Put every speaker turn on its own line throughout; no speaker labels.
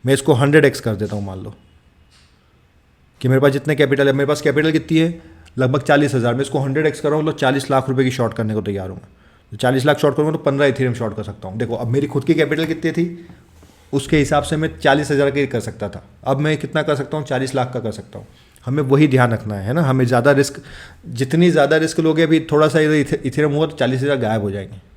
मैं इसको 100x कर देता हूँ। मान लो कि मेरे पास जितने कैपिटल है, मेरे पास कैपिटल कितनी है, लगभग 40,000, मैं इसको 100x कर रहा हूँ, मतलब 40 लाख रुपए की शॉर्ट करने को तैयार हूँ मैं। तो 40 लाख शॉर्ट करूँगा तो 15 इथेरियम शॉर्ट कर सकता हूँ। देखो अब मेरी खुद की कैपिटल कितनी थी, उसके हिसाब से मैं 40,000 की कर सकता था, अब मैं कितना कर सकता हूँ, 40 लाख का कर सकता हूँ। हमें वही ध्यान रखना है ना, हमें ज़्यादा रिस्क, जितनी ज़्यादा रिस्क लोगे, अभी थोड़ा सा इथेरियम हुआ तो 40,000 गायब हो जाएंगे।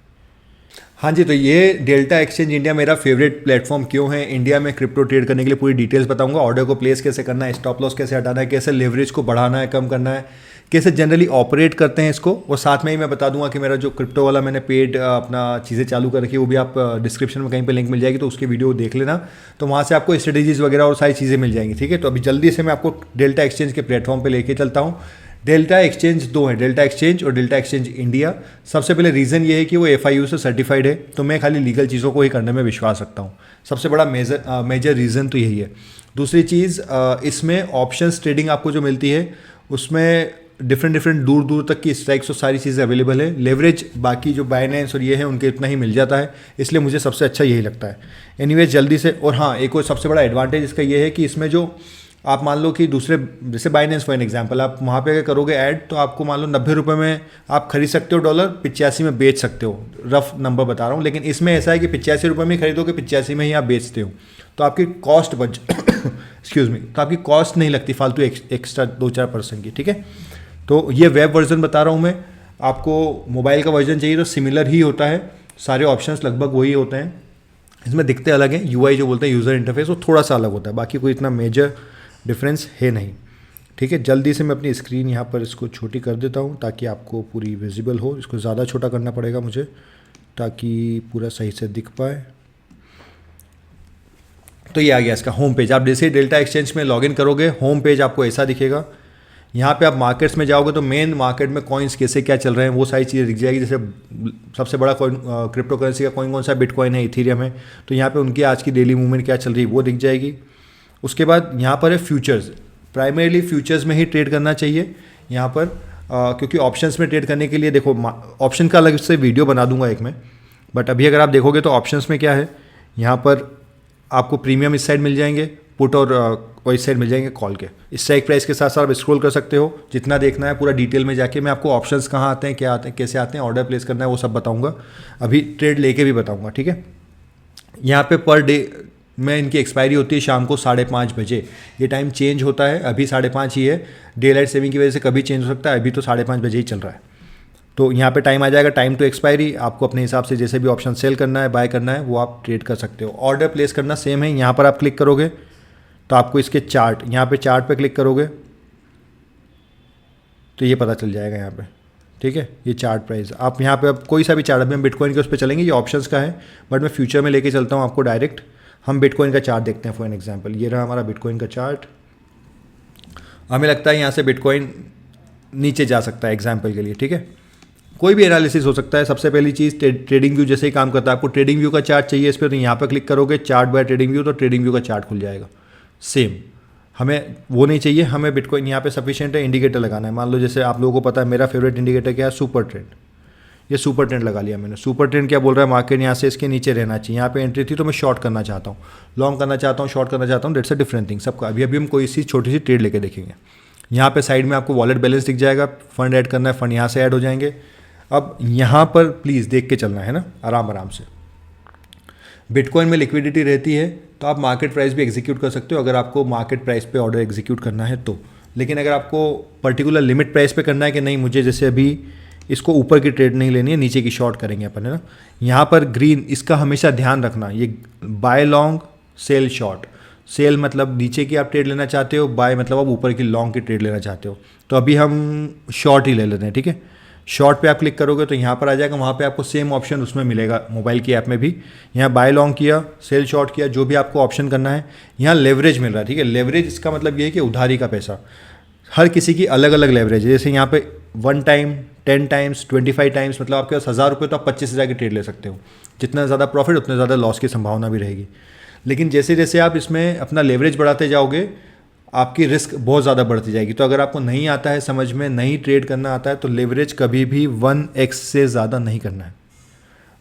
हाँ जी, तो ये डेल्टा एक्सचेंज इंडिया मेरा फेवरेट प्लेटफॉर्म क्यों है, इंडिया में क्रिप्टो ट्रेड करने के लिए पूरी डिटेल्स बताऊंगा। ऑर्डर को प्लेस कैसे करना है, स्टॉप लॉस कैसे हटाना है, कैसे लेवरेज को बढ़ाना है, कम करना है, कैसे जनरली ऑपरेट करते हैं इसको, और साथ में ही मैं बता दूंगा कि मेरा जो क्रिप्टो वाला मैंने पेड अपना चीज़ें चालू कर रखी है, वो भी आप डिस्क्रिप्शन में कहीं पे लिंक मिल जाएगी, तो उसकी वीडियो देख लेना, तो वहाँ से आपको स्ट्रेटेजीज वगैरह और सारी चीज़ें मिल जाएंगी। ठीक है, तो अभी जल्दी से मैं आपको डेल्टा एक्सचेंज के प्लेटफॉर्म पर लेके चलता हूँ। डेल्टा एक्सचेंज दो है, डेल्टा एक्सचेंज और डेल्टा एक्सचेंज इंडिया। सबसे पहले रीज़न ये है कि वो FIU से सर्टिफाइड है, तो मैं खाली लीगल चीज़ों को ही करने में विश्वास रखता हूँ। सबसे बड़ा मेजर रीज़न तो यही है। दूसरी चीज़, इसमें ऑप्शंस ट्रेडिंग आपको जो मिलती है उसमें डिफरेंट दूर दूर तक की स्ट्राइक्स और सारी चीज़ें अवेलेबल है। लेवरेज बाकी जो बाइनेंस और ये है उनके इतना ही मिल जाता है, इसलिए मुझे सबसे अच्छा यही लगता है। एनीवेज जल्दी से, और हाँ एक और सबसे बड़ा एडवांटेज इसका ये है कि इसमें जो आप मान लो कि दूसरे, जैसे बाइनेंस फॉर एन एग्जाम्पल, आप वहाँ पे अगर करोगे ऐड, तो आपको मान लो 90 रुपये में आप खरीद सकते हो डॉलर, 85 में बेच सकते हो, रफ नंबर बता रहा हूँ। लेकिन इसमें ऐसा है कि 85 रुपये में खरीदोगे, 85 में ही आप बेचते हो, तो आपकी कॉस्ट बच एक्सक्यूज़ मी, तो आपकी कॉस्ट नहीं लगती फालतू एक्स्ट्रा 2-4% की। ठीक है, तो ये वेब वर्जन बता रहा हूँ मैं आपको। मोबाइल का वर्जन चाहिए तो सिमिलर ही होता है, सारे ऑप्शंस लगभग वही होते हैं, इसमें दिखते अलग हैं। UI जो बोलते हैं यूज़र इंटरफेस, वो थोड़ा सा अलग होता है, बाकी कोई इतना मेजर डिफरेंस है नहीं। ठीक है, जल्दी से मैं अपनी स्क्रीन यहाँ पर इसको छोटी कर देता हूँ ताकि आपको पूरी विजिबल हो। इसको ज़्यादा छोटा करना पड़ेगा मुझे ताकि पूरा सही से दिख पाए। तो ये आ गया इसका होम पेज। आप जैसे ही डेल्टा एक्सचेंज में लॉगिन करोगे, होम पेज आपको ऐसा दिखेगा। यहाँ पे आप मार्केट्स में जाओगे तो मेन मार्केट में कॉइन्स कैसे क्या चल रहे हैं वो सारी चीज़ें दिख जाएगी। जैसे सबसे बड़ा कॉइन क्रिप्टो करेंसी का कॉइन कौन सा, बिटकॉइन है, इथेरियम है, तो यहाँ पे उनकी आज की डेली मूवमेंट क्या चल रही है वो दिख जाएगी। उसके बाद यहाँ पर है फ्यूचर्स, प्राइमरीली फ्यूचर्स में ही ट्रेड करना चाहिए यहाँ पर, क्योंकि ऑप्शंस में ट्रेड करने के लिए देखो, ऑप्शन का अलग से वीडियो बना दूंगा एक मैं, बट अभी अगर आप देखोगे तो ऑप्शंस में क्या है, यहाँ पर आपको प्रीमियम इस साइड मिल जाएंगे, पुट और इस साइड मिल जाएंगे कॉल के। स्ट्राइक प्राइस के साथ साथ आप स्क्रॉल कर सकते हो, जितना देखना है पूरा डिटेल में जाके। मैं आपको ऑप्शंस कहाँ आते हैं, क्या आते हैं, कैसे आते हैं, ऑर्डर प्लेस करना है, वो सब बताऊँगा, अभी ट्रेड लेके भी बताऊँगा। ठीक है, यहाँ पे पर डे में इनकी एक्सपायरी होती है शाम को 5:30 बजे। ये टाइम चेंज होता है, अभी 5:30 ही है, डे लाइट सेविंग की वजह से कभी चेंज हो सकता है, अभी तो 5:30 बजे ही चल रहा है। तो यहाँ पे टाइम आ जाएगा, टाइम टू एक्सपायरी। आपको अपने हिसाब से जैसे भी ऑप्शन सेल करना है, बाय करना है, वो आप ट्रेड कर सकते हो। ऑर्डर प्लेस करना सेम है, यहाँ पर आप क्लिक करोगे तो आपको इसके चार्ट, यहाँ पे चार्ट पे क्लिक करोगे तो ये पता चल जाएगा यहाँ पे। ठीक है, ये चार्ट प्राइस आप यहाँ पे, अब कोई सा भी चार्ट, अभी हम बिटकॉइन के उस पर चलेंगे, ये ऑप्शंस का है, बट मैं फ्यूचर में लेके चलता हूँ आपको डायरेक्ट। हम बिटकॉइन का चार्ट देखते हैं फॉर एन एग्जांपल, ये रहा हमारा बिटकॉइन का चार्ट। हमें लगता है यहाँ से बिटकॉइन नीचे जा सकता है एग्जांपल के लिए। ठीक है, कोई भी एनालिसिस हो सकता है। सबसे पहली चीज़ ट्रेडिंग व्यू जैसे ही काम करता है, आपको ट्रेडिंग व्यू का चार्ट चाहिए इस पर, तो यहाँ पर क्लिक करोगे चार्ट बाय ट्रेडिंग व्यू, तो ट्रेडिंग व्यू का चार्ट खुल जाएगा। सेम हमें वो नहीं चाहिए, हमें बिटकॉइन यहाँ पे सफिशिएंट है, इंडिकेटर लगाना है। मान लो जैसे आप लोगों को पता है मेरा फेवरेट इंडिकेटर क्या है, सुपर ट्रेंड। ये सुपर ट्रेंड लगा लिया मैंने। सुपर ट्रेंड क्या बोल रहा है, मार्केट यहाँ से इसके नीचे रहना चाहिए। यहाँ पे एंट्री थी तो मैं शॉर्ट करना चाहता हूँ, लॉन्ग करना चाहता हूँ, शॉर्ट करना चाहता हूँ, दैट्स अ डिफरेंट थिंग सबका। अभी हम कोई सी छोटी सी ट्रेड लेके देखेंगे। यहाँ पे साइड में आपको वॉलेट बैलेंस दिख जाएगा, फंड ऐड करना है, फंड यहाँ से ऐड हो जाएंगे। अब यहाँ पर प्लीज़ देख के चलना है ना, आराम आराम से। बिटकॉइन में लिक्विडिटी रहती है तो आप मार्केट प्राइस भी एग्जीक्यूट कर सकते हो, अगर आपको मार्केट प्राइस पे ऑर्डर एग्जीक्यूट करना है तो। लेकिन अगर आपको पर्टिकुलर लिमिट प्राइस पे करना है कि नहीं, मुझे जैसे अभी इसको ऊपर की ट्रेड नहीं लेनी है, नीचे की शॉर्ट करेंगे अपन, है ना। यहाँ पर ग्रीन, इसका हमेशा ध्यान रखना, ये buy long sell short. Sell मतलब नीचे की आप ट्रेड लेना चाहते हो, बाय मतलब आप ऊपर की लॉन्ग की ट्रेड लेना चाहते हो। तो अभी हम शॉर्ट ही ले लेते हैं। ठीक है, शॉर्ट पे आप क्लिक करोगे तो यहाँ पर आ जाएगा, वहाँ पे आपको सेम ऑप्शन उसमें मिलेगा मोबाइल की ऐप में भी। यहाँ बाय लॉन्ग किया, सेल शॉर्ट किया, जो भी आपको ऑप्शन करना है। यहाँ लेवरेज मिल रहा है। ठीक है, लेवरेज इसका मतलब ये है कि उधारी का पैसा, हर किसी की अलग अलग लेवरेज है। जैसे यहाँ पे 1 टाइम, 10 टाइम्स, 25 टाइम्स, मतलब आपके पास 1000 रुपये तो आप 25,000 की ट्रेड ले सकते हो। जितना ज़्यादा प्रॉफिट उतने ज़्यादा लॉस की संभावना भी रहेगी। लेकिन जैसे जैसे आप इसमें अपना लेवरेज बढ़ाते जाओगे, आपकी रिस्क बहुत ज़्यादा बढ़ती जाएगी। तो अगर आपको नहीं आता है समझ में, नहीं ट्रेड करना आता है, तो लेवरेज कभी भी 1x से ज़्यादा नहीं करना है।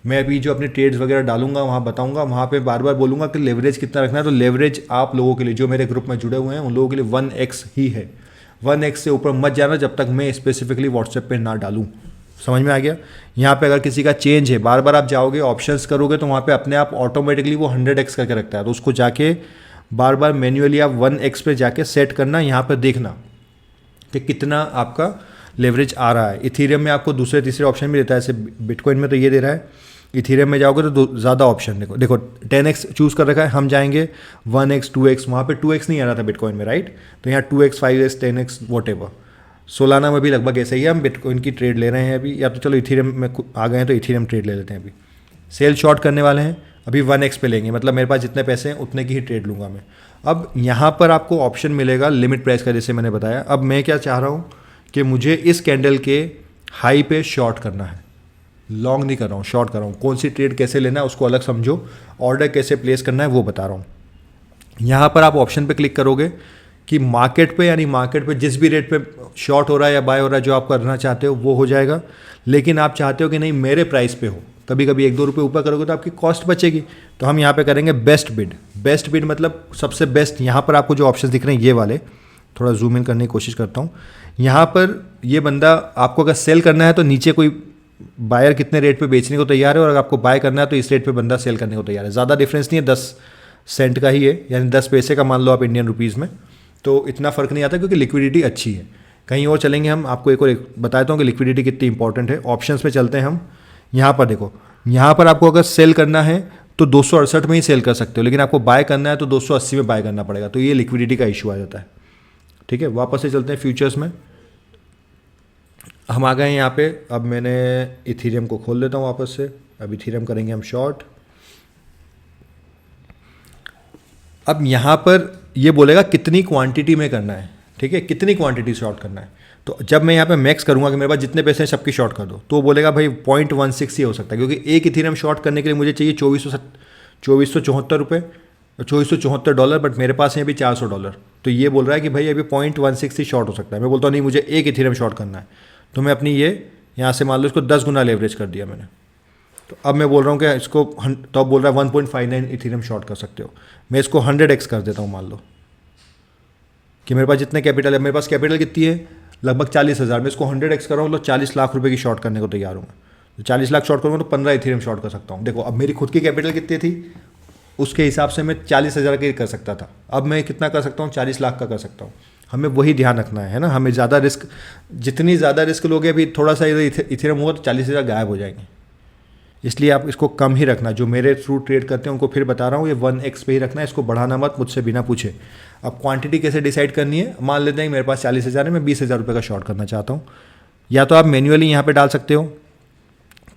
मैं अभी जो अपने ट्रेड्स वगैरह डालूंगा वहाँ बताऊंगा, वहाँ पे बार बार बोलूँगा कि लेवरेज कितना रखना है। तो लेवरेज आप लोगों के लिए जो मेरे ग्रुप में जुड़े हुए हैं उन लोगों के लिए 1x ही है। 1x से ऊपर मत जाना जब तक मैं स्पेसिफिकली व्हाट्सएप पे ना डालूँ। समझ में आ गया। यहाँ पे अगर किसी का चेंज है, बार बार आप जाओगे ऑप्शंस करोगे तो वहाँ पे अपने आप ऑटोमेटिकली वो 100x करके रखता है, तो उसको जाके बार बार मैन्युअली आप 1x पे जाके सेट करना, यहाँ पर देखना कि कितना आपका लेवरेज आ रहा है। इथीरियम में आपको दूसरे तीसरे ऑप्शन भी देता है, ऐसे बिटकॉइन में तो ये दे रहा है, इथीरियम में जाओगे तो ज़्यादा ऑप्शन देखो 10x चूज़ कर रखा है, हम जाएंगे 1x 2x, वहाँ पे 2x नहीं आ रहा था बिटकॉइन में, राइट। तो यहाँ 2x 5x 10x what ever. Solana में भी लगभग ऐसे ही है, हम बिटकॉइन की ट्रेड ले रहे हैं अभी, या तो चलो इथीरियम में आ गए हैं तो इथीरियम ट्रेड ले लेते हैं। अभी सेल शॉर्ट करने वाले हैं, अभी 1x पे लेंगे, मतलब मेरे पास जितने पैसे हैं उतने की ही ट्रेड लूँगा मैं। अब यहाँ पर आपको ऑप्शन मिलेगा लिमिट प्राइस का, जैसे मैंने बताया। अब मैं क्या चाह रहा हूँ कि मुझे इस कैंडल के हाई पे शॉर्ट करना है, लॉन्ग नहीं कर रहा हूँ, शॉर्ट कर रहा हूँ। कौन सी ट्रेड कैसे लेना है उसको अलग समझो, ऑर्डर कैसे प्लेस करना है वो बता रहा हूँ। यहाँ पर आप ऑप्शन पे क्लिक करोगे कि मार्केट पे, यानी मार्केट पे जिस भी रेट पे शॉर्ट हो रहा है या बाय हो रहा है जो आप करना चाहते हो वो हो जाएगा। लेकिन आप चाहते हो कि नहीं मेरे प्राइस पे हो, कभी कभी 1-2 रुपये ऊपर करोगे तो आपकी कॉस्ट बचेगी, तो हम यहाँ पे करेंगे बेस्ट बिड। बेस्ट बिड मतलब सबसे बेस्ट। यहाँ पर आपको जो ऑप्शन दिख रहे हैं ये वाले, थोड़ा जूम इन करने की कोशिश करता हूँ। यहाँ पर ये बंदा, आपको अगर सेल करना है तो नीचे कोई बायर कितने रेट पे बेचने को तैयार है, और अगर आपको बाय करना है तो इस रेट पे बंदा सेल करने को तैयार है। ज़्यादा डिफरेंस नहीं है, 10 सेंट का ही है, यानी 10 पैसे का मान लो आप इंडियन रुपीज़ में, तो इतना फ़र्क नहीं आता क्योंकि लिक्विडिटी अच्छी है। कहीं और चलेंगे हम, आपको एक और बताता हूँ कि लिक्विडिटी कितनी इंपॉर्टेंट है। ऑप्शंस पे चलते हैं हम। यहाँ पर देखो, यहाँ पर आपको अगर सेल करना है तो 268 में ही सेल कर सकते हो, लेकिन आपको बाय करना है तो 280 में बाय करना पड़ेगा, तो ये लिक्विडिटी का इशू आ जाता है। ठीक है, वापस से चलते हैं फ्यूचर्स में। हम आ गए हैं यहाँ पे। अब मैंने इथीरियम को खोल लेता हूँ वापस से। अब इथीरियम करेंगे हम शॉर्ट। अब यहाँ पर ये बोलेगा कितनी क्वांटिटी में करना है, ठीक है, कितनी क्वांटिटी शॉर्ट करना है। तो जब मैं यहाँ पे मैक्स करूँगा कि मेरे पास जितने पैसे हैं सबकी शॉर्ट कर दो, तो वो बोलेगा भाई 0.16 ही हो सकता है, क्योंकि एक इथीरियम शॉर्ट करने के लिए मुझे चाहिए 2474 रुपये, $2474, बट मेरे पास है अभी $400। तो ये बोल रहा है कि भाई अभी 0.16 ही शॉर्ट हो सकता है। मैं बोलता हूँ नहीं, मुझे एक इथीरियम शॉर्ट करना है, तो मैं अपनी ये यहाँ से मान लो इसको 10 गुना लेवरेज कर दिया मैंने। तो अब मैं बोल रहा हूँ कि इसको, तो अब बोल रहा है 1.59 इथीरियम शॉर्ट कर सकते हो। मैं इसको 100x कर देता हूँ। मान लो कि मेरे पास जितने कैपिटल है, मेरे पास कैपिटल कितनी है, लगभग 40,000, मैं इसको 100x कर रहा हूँ, मतलब 40 लाख रुपए की शॉर्ट करने को तैयार हूँ। तो 40 लाख शॉर्ट करूँगा तो 15 इथीरियम शॉर्ट कर सकता हूँ। देखो अब मेरी खुद की कैपिटल कितनी थी, उसके हिसाब से मैं 40,000 की कर सकता था, अब मैं कितना कर सकता हूँ, 40 लाख का कर सकता हूँ। हमें वही ध्यान रखना है ना, हमें ज़्यादा रिस्क, जितनी ज़्यादा रिस्क लोगे, अभी थोड़ा सा इथीरियम हुआ तो 40,000 गायब हो जाएंगे। इसलिए आप इसको कम ही रखना। जो मेरे थ्रू ट्रेड करते हैं उनको फिर बता रहा हूँ, ये 1x पे ही रखना है, इसको बढ़ाना मत मुझसे बिना पूछे। अब क्वांटिटी कैसे डिसाइड करनी है, मान लेते हैं मेरे पास 40,000 है, मैं 20,000 रुपये का शॉर्ट करना चाहता हूँ। या तो आप मैन्युअली यहाँ पे डाल सकते हो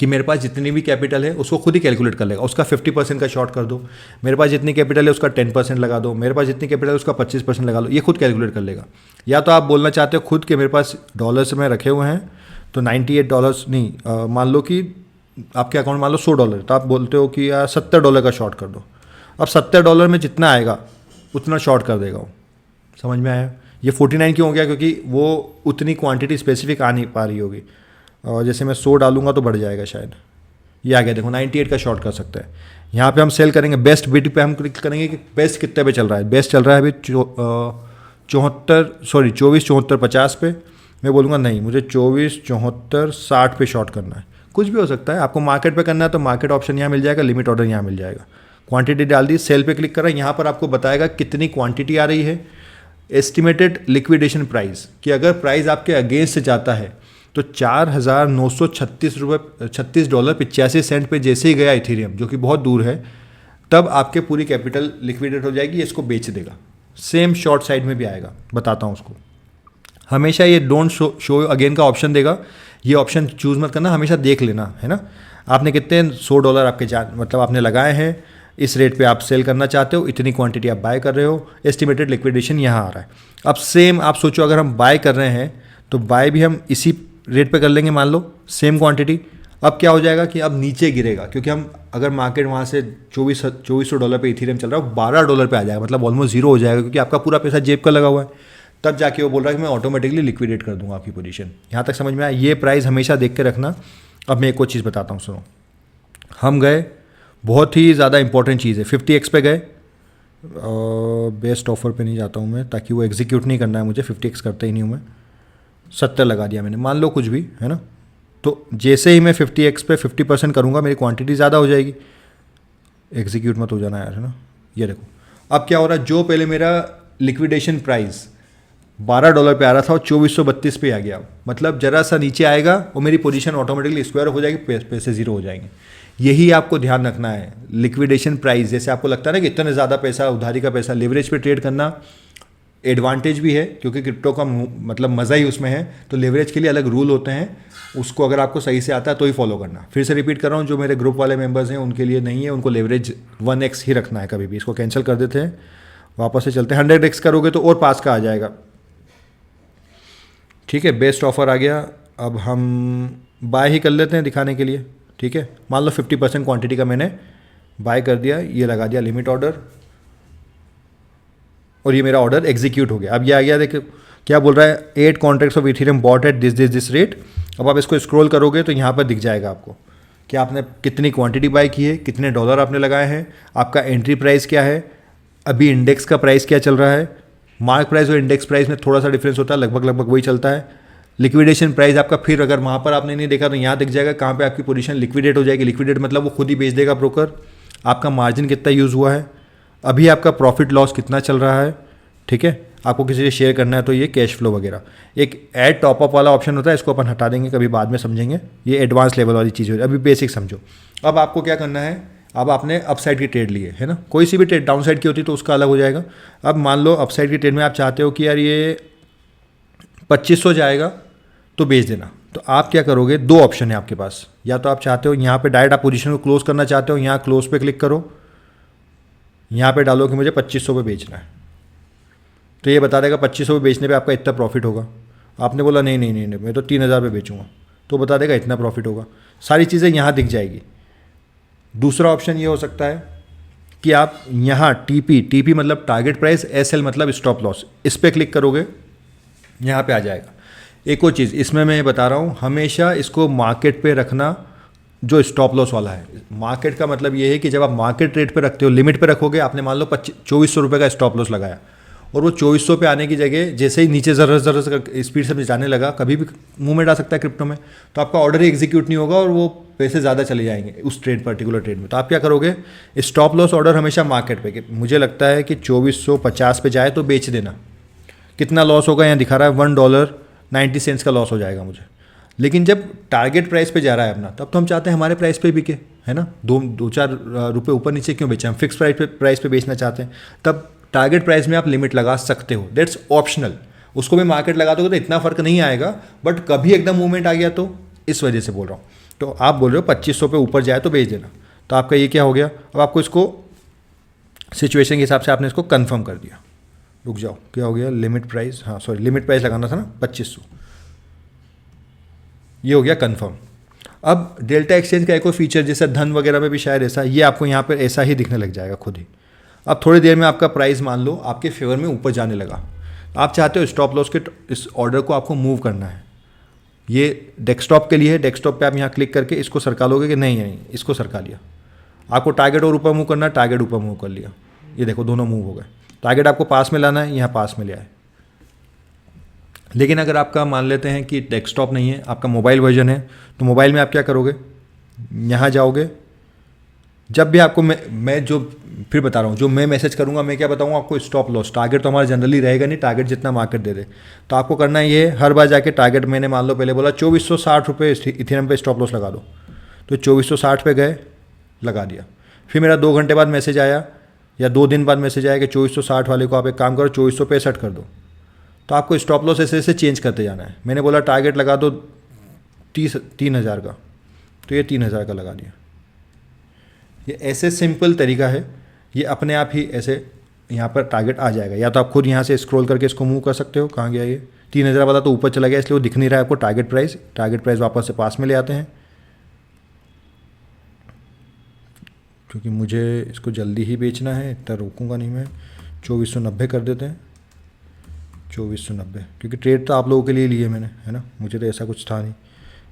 कि मेरे पास जितनी भी कैपिटल है उसको खुद ही कैलकुलेट कर लेगा, उसका 50% का शॉर्ट कर दो। मेरे पास जितनी कैपिटल है उसका 10% लगा दो, मेरे पास जितनी कैपिटल है उसका 25% लगा लो, ये खुद कैलकुलेट कर लेगा। या तो आप बोलना चाहते हो खुद के मेरे पास डॉलर्स में रखे हुए हैं तो $98 नहीं, मान लो कि आपके अकाउंट मान लो $100, तो आप बोलते हो कि यार $70 का शॉर्ट कर दो। अब $70 में जितना आएगा उतना शॉर्ट कर देगा वो। समझ में आया। ये 49 क्यों हो गया, क्योंकि वो उतनी क्वांटिटी स्पेसिफिक आ नहीं पा रही होगी, और जैसे मैं 100 डालूंगा तो बढ़ जाएगा शायद। ये आ गया, देखो 98 का शॉर्ट कर सकते हैं। यहाँ पे हम सेल करेंगे, बेस्ट बिड पे हम क्लिक करेंगे कि बेस्ट कितने पे चल रहा है। बेस्ट चल रहा है अभी 24-74-50 पे। मैं बोलूँगा नहीं, मुझे 24-74-60 पे शॉर्ट करना है। कुछ भी हो सकता है, आपको मार्केट पे करना है तो मार्केट ऑप्शन यहाँ मिल जाएगा, लिमिट ऑर्डर यहाँ मिल जाएगा। क्वांटिटी डाल दी, सेल पे क्लिक कर रहा है, यहाँ पर आपको बताएगा कितनी क्वांटिटी आ रही है। एस्टिमेटेड लिक्विडेशन प्राइस, कि अगर प्राइस आपके अगेंस्ट जाता है तो $4,936.85 पे जैसे ही गया इथीरियम, जो कि बहुत दूर है, तब आपके पूरी कैपिटल लिक्विडेट हो जाएगी, इसको बेच देगा। सेम शॉर्ट साइड में भी आएगा, बताता हूँ उसको। हमेशा ये डोंट शो अगेन का ऑप्शन देगा, ये ऑप्शन चूज़ मत करना, हमेशा देख लेना, है ना। आपने कितने $100 आपके मतलब आपने लगाए हैं, इस रेट पे आप सेल करना चाहते हो, इतनी क्वांटिटी आप बाय कर रहे हो, एस्टिमेटेड लिक्विडेशन यहाँ आ रहा है। अब सेम आप सोचो, अगर हम बाय कर रहे हैं तो बाय भी हम इसी रेट पे कर लेंगे, मान लो सेम क्वांटिटी। अब क्या हो जाएगा कि अब नीचे गिरेगा, क्योंकि हम अगर मार्केट वहाँ से $2400 पे इथीरियम चल रहा है, $12 पे आ जाएगा, मतलब ऑलमोस्ट जीरो हो जाएगा, क्योंकि आपका पूरा पैसा जेब का लगा हुआ है। तब जाके वो बोल रहा है कि मैं ऑटोमेटिकली लिक्विडेट कर दूंगा आपकी पोजीशन। यहाँ तक समझ में आया। ये प्राइस हमेशा देख के रखना। अब मैं एक और चीज़ बताता हूँ, सुनो। हम गए, बहुत ही ज़्यादा इंपॉर्टेंट चीज़ है, 50x पे गए। बेस्ट ऑफर पे नहीं जाता हूँ मैं, ताकि वो एग्जीक्यूट नहीं करना है मुझे, 50x करता ही नहीं हूँ मैं। 70 लगा दिया मैंने, मान लो कुछ भी है ना। तो जैसे ही मैं 50x पे 50% करूँगा, मेरी क्वांटिटी ज़्यादा हो जाएगी। एग्जीक्यूट मत हो जाना यार, है ना। ये देखो अब क्या हो रहा है, जो पहले मेरा लिक्विडेशन प्राइस $12 पे आ रहा था वो 2432 पे आ गया। मतलब जरा सा नीचे आएगा और मेरी पोजीशन ऑटोमेटिकली स्क्वायर हो जाएगी, पैसे जीरो हो जाएंगे। यही आपको ध्यान रखना है। लिक्विडेशन प्राइस, जैसे आपको लगता है ना कि इतना ज़्यादा पैसा, उधारी का पैसा, लेवरेज पे ट्रेड करना एडवांटेज भी है, क्योंकि क्रिप्टो का मतलब मज़ा ही उसमें है। तो लेवरेज के लिए अलग रूल होते हैं, उसको अगर आपको सही से आता है तो ही फॉलो करना। फिर से रिपीट कर रहा हूँ, जो मेरे ग्रुप वाले मेंबर्स हैं उनके लिए नहीं है, उनको लेवरेज 1x ही रखना है कभी भी। इसको कैंसिल कर देते हैं, वापस से चलते हैं। 100x करोगे तो और पास का आ जाएगा। ठीक है, बेस्ट ऑफर आ गया। अब हम बाय ही कर लेते हैं दिखाने के लिए। ठीक है, मान लो 50% क्वांटिटी का मैंने बाय कर दिया, ये लगा दिया लिमिट ऑर्डर, और ये मेरा ऑर्डर एग्जीक्यूट हो गया। अब ये आ गया, देखो क्या बोल रहा है, 8 contracts of Ethereum bought at this rate. अब आप इसको स्क्रॉल करोगे तो यहाँ पर दिख जाएगा आपको कि आपने कितनी क्वांटिटी बाय की है, कितने डॉलर आपने लगाए हैं, आपका एंट्री प्राइस क्या है, अभी इंडेक्स का प्राइस क्या चल रहा है। मार्क प्राइस और इंडेक्स प्राइस में थोड़ा सा डिफरेंस होता है, लगभग वही चलता है। लिक्विडेशन प्राइस आपका, फिर अगर वहाँ पर आपने नहीं देखा तो यहाँ दिख जाएगा कहाँ पे आपकी पोजीशन लिक्विडेट हो जाएगी। लिक्विडेट मतलब वो खुद ही बेच देगा ब्रोकर। आपका मार्जिन कितना यूज़ हुआ है, अभी आपका प्रॉफिट लॉस कितना चल रहा है। ठीक है, आपको किसी से शेयर करना है तो ये कैश फ्लो वगैरह। एक ऐड टॉपअप वाला ऑप्शन होता है, इसको अपन हटा देंगे, कभी बाद में समझेंगे। ये एडवांस लेवल वाली चीज़ है, अभी बेसिक समझो। अब आपको क्या करना है, अब आपने अपसाइड की ट्रेड ली है ना, कोई सी भी ट्रेड डाउन साइड की होती तो उसका अलग हो जाएगा। अब मान लो अपसाइड की ट्रेड में आप चाहते हो कि यार ये 2500 जाएगा तो बेच देना। तो आप क्या करोगे, दो ऑप्शन है आपके पास। या तो आप चाहते हो यहाँ पे डायरेक्ट आप पोजीशन को क्लोज करना चाहते हो, यहाँ क्लोज पे क्लिक करो, यहाँ पे डालो कि मुझे 2500 पे बेचना है, तो ये बता देगा 2500 पे बेचने पे आपका इतना प्रॉफिट होगा। आपने बोला नहीं नहीं नहीं, नहीं मैं तो 3000 पे बेचूंगा, तो बता देगा इतना प्रॉफिट होगा। सारी चीज़ें यहाँ दिख जाएगी। दूसरा ऑप्शन ये हो सकता है कि आप यहाँ टीपी मतलब टारगेट प्राइस, एसएल मतलब स्टॉप लॉस, इस पर क्लिक करोगे, यहाँ पे आ जाएगा। एक और चीज़ इसमें मैं बता रहा हूँ, हमेशा इसको मार्केट पे रखना, जो स्टॉप लॉस वाला है। मार्केट का मतलब ये है कि जब आप मार्केट रेट पे रखते हो, लिमिट पे रखोगे, आपने मान लो 2400 रुपये का स्टॉप लॉस लगाया, और वो 2400 पे आने की जगह जैसे ही नीचे ज़रा स्पीड से जाने लगा, कभी भी मूवमेंट आ सकता है क्रिप्टो में, तो आपका ऑर्डर ही एग्जीक्यूट नहीं होगा और वो पैसे ज़्यादा चले जाएंगे उस पर्टिकुलर ट्रेड में। तो आप क्या करोगे, स्टॉप लॉस ऑर्डर हमेशा मार्केट पे, कि मुझे लगता है कि 2450 पे जाए तो बेच देना। कितना लॉस होगा, यहाँ दिखा रहा है $1.90 का लॉस हो जाएगा मुझे। लेकिन जब टारगेट प्राइस पे जा रहा है अपना, तब तो हम चाहते हैं हमारे प्राइस पे बिके, है ना। दो चार रुपये ऊपर नीचे क्यों बेचें, हम फिक्स प्राइस पे बेचना चाहते हैं। तब टारगेट प्राइस में आप लिमिट लगा सकते हो, दैट्स ऑप्शनल। उसको भी मार्केट लगा दोगे तो इतना फर्क नहीं आएगा, बट कभी एकदम मूवमेंट आ गया तो इस वजह से बोल रहा हूँ। तो आप बोल रहे हो 2500 पे ऊपर जाए तो बेच देना, तो आपका ये क्या हो गया। अब आपको इसको सिचुएशन के हिसाब से आपने इसको कंफर्म कर दिया। रुक जाओ, क्या हो गया, लिमिट प्राइस, हाँ सॉरी, लिमिट प्राइस लगाना था ना 2500, ये हो गया कंफर्म। अब डेल्टा एक्सचेंज का एक और फीचर, जैसे धन वगैरह में भी शायद ऐसा, ये आपको यहाँ पर ऐसा ही दिखने लग जाएगा खुद ही। अब थोड़ी देर में आपका प्राइस मान लो आपके फेवर में ऊपर जाने लगा, आप चाहते हो स्टॉप लॉस के इस ऑर्डर को आपको मूव करना है। ये डेस्कटॉप के लिए है, डेस्कटॉप पे आप यहाँ क्लिक करके इसको सरका लोगे कि नहीं नहीं, इसको सरका लिया। आपको टारगेट और ऊपर मूव करना है, टारगेट ऊपर मूव कर लिया, ये देखो दोनों मूव हो गए। टारगेट आपको पास में लाना है, यहाँ पास में ले आए। लेकिन अगर आपका मान लेते हैं कि डेस्कटॉप नहीं है, आपका मोबाइल वर्जन है, तो मोबाइल में आप क्या करोगे, यहाँ जाओगे। जब भी आपको मैं जो फिर बता रहा हूँ, जो मैं मैसेज करूँगा, मैं क्या बताऊँगा आपको, स्टॉप लॉस। टारगेट तो हमारा जनरली रहेगा नहीं, टारगेट जितना मार्केट दे दे। तो आपको करना है ये, हर बार जाके टारगेट, मैंने मान लो पहले बोला 2460 रुपये इथेरियम पे स्टॉप लॉस लगा दो, तो 2460 पे गए, लगा दिया। फिर मेरा 2 घंटे बाद मैसेज आया या 2 दिन बाद मैसेज आया कि 2460 वाले को आप एक काम करो 2465 कर दो। तो आपको स्टॉप लॉस ऐसे ऐसे चेंज करते जाना है। मैंने बोला टारगेट लगा दो 3000 का, तो ये 3000 का लगा दिया। ये ऐसे सिंपल तरीका है, ये अपने आप ही ऐसे यहाँ पर टारगेट आ जाएगा। या तो आप खुद यहाँ से स्क्रॉल करके इसको मूव कर सकते हो। कहाँ गया ये, 3000 वाला तो ऊपर चला गया, इसलिए वो दिख नहीं रहा है आपको टारगेट प्राइस। टारगेट प्राइस वापस से पास में ले आते हैं, क्योंकि मुझे इसको जल्दी ही बेचना है, इतना रोकूंगा नहीं मैं। 2490 कर देते हैं, 2490, क्योंकि ट्रेड तो आप लोगों के लिए लिए मैंने, है ना, मुझे तो ऐसा कुछ था नहीं।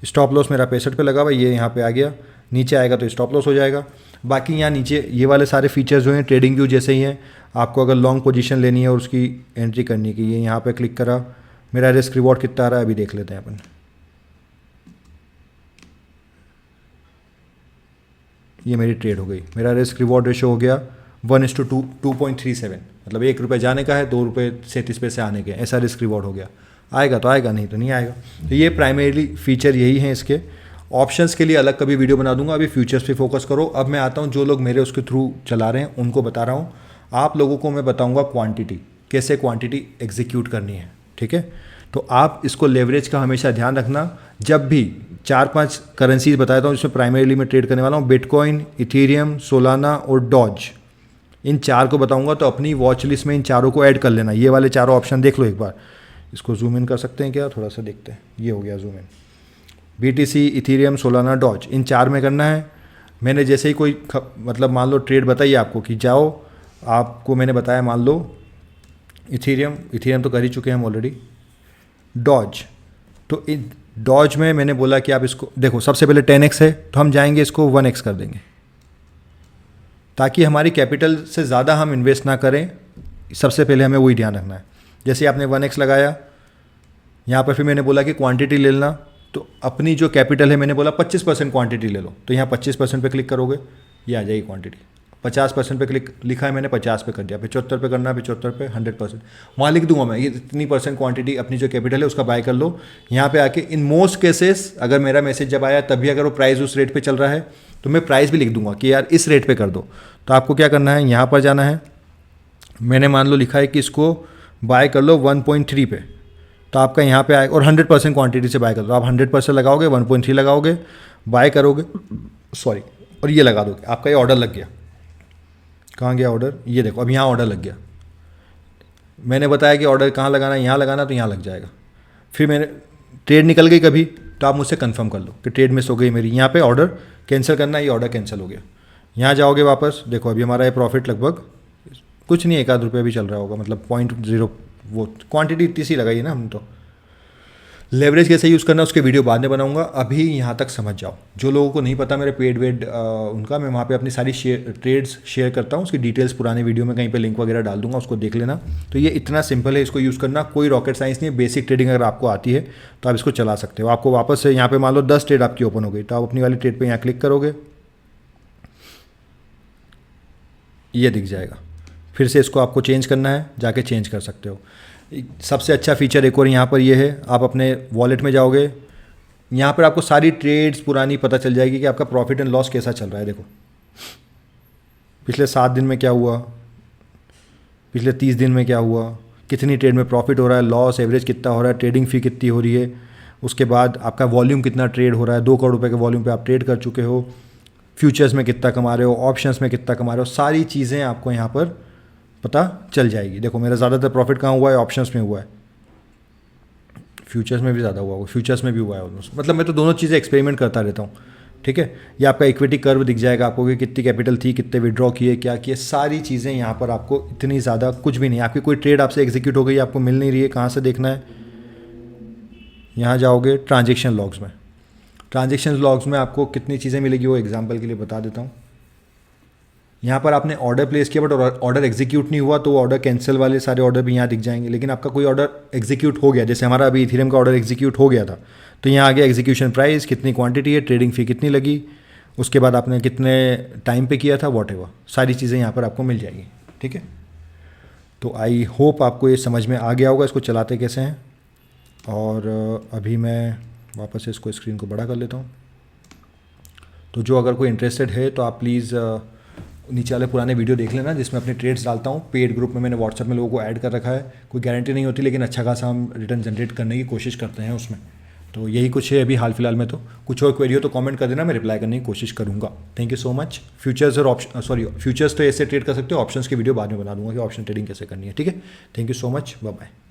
स्टॉप लॉस मेरा 65 पे लगा हुआ, ये यहाँ पे आ गया। नीचे आएगा तो स्टॉप लॉस हो जाएगा। बाकी यहाँ नीचे ये वाले सारे फीचर्स जो हैं ट्रेडिंग व्यू जैसे ही हैं। आपको अगर लॉन्ग पोजीशन लेनी है और उसकी एंट्री करनी है कि ये यहाँ पे क्लिक करा, मेरा रिस्क रिवॉर्ड कितना आ रहा है अभी देख लेते हैं अपन। ये मेरी ट्रेड हो गई, मेरा रिस्क रिवॉर्ड रेशो हो गया 1:2 2.37, मतलब ₹1 जाने का है, ₹2.37 आने के, ऐसा रिस्क रिवॉर्ड हो गया। आएगा तो आएगा, नहीं तो नहीं आएगा। तो ये प्राइमरीली फीचर यही हैं इसके। ऑप्शंस के लिए अलग कभी वीडियो बना दूंगा, अभी फ्यूचर्स पे फोकस करो। अब मैं आता हूँ जो लोग मेरे उसके थ्रू चला रहे हैं उनको बता रहा हूँ। आप लोगों को मैं बताऊँगा क्वांटिटी, कैसे क्वांटिटी एग्जीक्यूट करनी है, ठीक है। तो आप इसको लेवरेज का हमेशा ध्यान रखना। जब भी 4-5 करेंसीज बताया था जिसमें प्राइमरीली मैं ट्रेड करने वाला हूँ, बिटकॉइन, इथेरियम, सोलाना और डॉज, इन 4 को बताऊंगा। तो अपनी वॉच लिस्ट में इन चारों को ऐड कर लेना। ये वाले चारों ऑप्शन देख लो एक बार। इसको जूम इन कर सकते हैं क्या, थोड़ा सा देखते हैं। ये हो गया zoom in. BTC, Ethereum, Solana, Doge, इन 4 में करना है। मैंने जैसे ही कोई मतलब मान लो ट्रेड बताइए आपको कि जाओ, आपको मैंने बताया मान लो इथेरियम तो कर ही चुके हैं हम ऑलरेडी। डॉज, तो इन डॉज में मैंने बोला कि आप इसको देखो, सबसे पहले 10x है तो हम जाएंगे इसको 1x कर देंगे, ताकि हमारी कैपिटल से ज़्यादा हम इन्वेस्ट ना करें। सबसे पहले हमें वही ध्यान रखना है। जैसे आपने 1x लगाया, यहाँ पर फिर मैंने बोला कि क्वांटिटी ले लेना, तो अपनी जो कैपिटल है मैंने बोला 25% क्वांटिटी ले लो, तो यहाँ 25% पे क्लिक करोगे, ये आ जाएगी क्वांटिटी। 50% पे क्लिक लिखा है मैंने, 50 पे कर दिया। 75 पे करना है, 75 पे 100%, वहाँ लिख दूंगा मैं ये इतनी % क्वांटिटी अपनी जो कैपिटल है उसका बाय कर लो। यहाँ पे आके इन मोस्ट केसेस अगर मेरा मैसेज जब आया तभी अगर वो प्राइस उस रेट पे चल रहा है तो मैं प्राइस भी लिख दूंगा कि यार इस रेट पे कर दो। तो आपको क्या करना है, यहाँ पर जाना है। मैंने मान लो लिखा है कि इसको बाय कर लो 1.3 पे, तो आपका यहाँ पे आएगा, और 100% क्वांटिटी से बाय कर दो। आप 100% लगाओगे, 1.3 लगाओगे, बाय करोगे, सॉरी, और ये लगा दोगे, आपका ये ऑर्डर लग गया। कहाँ गया ऑर्डर, ये देखो अब यहाँ ऑर्डर लग गया। मैंने बताया कि ऑर्डर कहाँ लगाना है, यहाँ लगाना, तो यहाँ लग जाएगा। फिर मैंने ट्रेड निकल गई कभी तो आप मुझसे कंफर्म कर लो कि ट्रेड मिस हो गई मेरी, यहाँ पे ऑर्डर कैंसिल करना है, ये ऑर्डर कैंसिल हो गया। यहाँ जाओगे वापस, देखो अभी हमारा ये प्रॉफिट लगभग कुछ नहीं, ₹1 भी चल रहा होगा, मतलब 0.0, वो क्वांटिटी इतनी सी लगाई है ना हम। तो लेवरेज कैसे यूज़ करना उसके वीडियो बाद में बनाऊंगा, अभी यहाँ तक समझ जाओ। जो लोगों को नहीं पता मेरे पेड वेड उनका, मैं वहाँ पे अपनी सारी ट्रेड्स शेयर करता हूँ, उसकी डिटेल्स पुराने वीडियो में कहीं पे लिंक वगैरह डाल दूंगा, उसको देख लेना। तो ये इतना सिंपल है इसको यूज़ करना, कोई रॉकेट साइंस नहीं है। बेसिक ट्रेडिंग अगर आपको आती है तो आप इसको चला सकते हो। आपको वापस से यहाँ पर मान लो 10 ट्रेड आपकी ओपन हो गई, तो आप अपनी वाली ट्रेड पर यहाँ क्लिक करोगे, ये दिख जाएगा। फिर से इसको आपको चेंज करना है, जाके चेंज कर सकते हो। सबसे अच्छा फीचर एक और यहाँ पर ये है, आप अपने वॉलेट में जाओगे, यहाँ पर आपको सारी ट्रेड्स पुरानी पता चल जाएगी कि आपका प्रॉफिट एंड लॉस कैसा चल रहा है। देखो पिछले 7 दिन में क्या हुआ, पिछले 30 दिन में क्या हुआ, कितनी ट्रेड में प्रॉफिट हो रहा है, लॉस एवरेज कितना हो रहा है, ट्रेडिंग फ़ी कितनी हो रही है, उसके बाद आपका वॉल्यूम कितना ट्रेड हो रहा है, 2 करोड़ रुपये के वॉल्यूम पे आप ट्रेड कर चुके हो, फ्यूचर्स में कितना कमा रहे हो, ऑप्शंस में कितना कमा रहे हो, सारी चीज़ें आपको यहाँ पर पता चल जाएगी। देखो मेरा ज़्यादातर प्रॉफिट कहाँ हुआ है, ऑप्शंस में हुआ है, फ्यूचर्स में भी ज़्यादा हुआ होगा, फ्यूचर्स में भी हुआ है ऑलमोस्ट। मतलब मैं तो दोनों चीज़ें एक्सपेरिमेंट करता रहता हूँ, ठीक है। ये आपका इक्विटी कर्व दिख जाएगा आपको कि कितनी कैपिटल थी, कितने विड्रॉ किए, क्या किए, सारी चीज़ें यहाँ पर आपको। इतनी ज़्यादा कुछ भी नहीं, आपकी कोई ट्रेड आपसे एग्जीक्यूट हो गई, आपको मिल नहीं रही है, कहाँ से देखना है, यहाँ जाओगे ट्रांजेक्शन लॉग्स में। ट्रांजेक्शन लॉग्स में आपको कितनी चीज़ें मिलेगी वो एग्जाम्पल के लिए बता देता हूँ। यहाँ पर आपने ऑर्डर प्लेस किया बट ऑर्डर एग्जीक्यूट नहीं हुआ, तो वो ऑर्डर कैंसिल वाले सारे ऑर्डर भी यहाँ दिख जाएंगे। लेकिन आपका कोई ऑर्डर एग्जीक्यूट हो गया, जैसे हमारा अभी इथेरियम का ऑर्डर एग्जीक्यूट हो गया था, तो यहाँ आ गया एग्जीक्यूशन प्राइस, कितनी क्वांटिटी है, ट्रेडिंग फ़ी कितनी लगी, उसके बाद आपने कितने टाइम पे किया था, वॉटएवर, सारी चीज़ें यहाँ पर आपको मिल जाएगी, ठीक है। तो आई होप आपको ये समझ में आ गया होगा इसको चलाते कैसे हैं। और अभी मैं वापस से इसको स्क्रीन को बड़ा कर लेता हूँ। तो जो अगर कोई इंटरेस्टेड है तो आप प्लीज़ नीचे वाले पुराने वीडियो देख लेना, जिसमें अपने ट्रेड्स डालता हूँ। पेड ग्रुप में मैंने व्हाट्सएप में लोगों को ऐड कर रखा है, कोई गारंटी नहीं होती लेकिन अच्छा खासा हम रिटर्न जनरेट करने की कोशिश करते हैं उसमें। तो यही कुछ है अभी हाल फिलहाल में। तो कुछ और क्वेरी हो तो कमेंट कर देना, मैं रिप्लाई करने की कोशिश करूँगा। Thank you so much. Futures और फ्यूचर्स तो ऐसे ट्रेड कर सकते हो, ऑप्शंस की वीडियो बाद में बना दूंगा कि ऑप्शन ट्रेडिंग कैसे करनी है, ठीक है। Thank you so much, bye bye.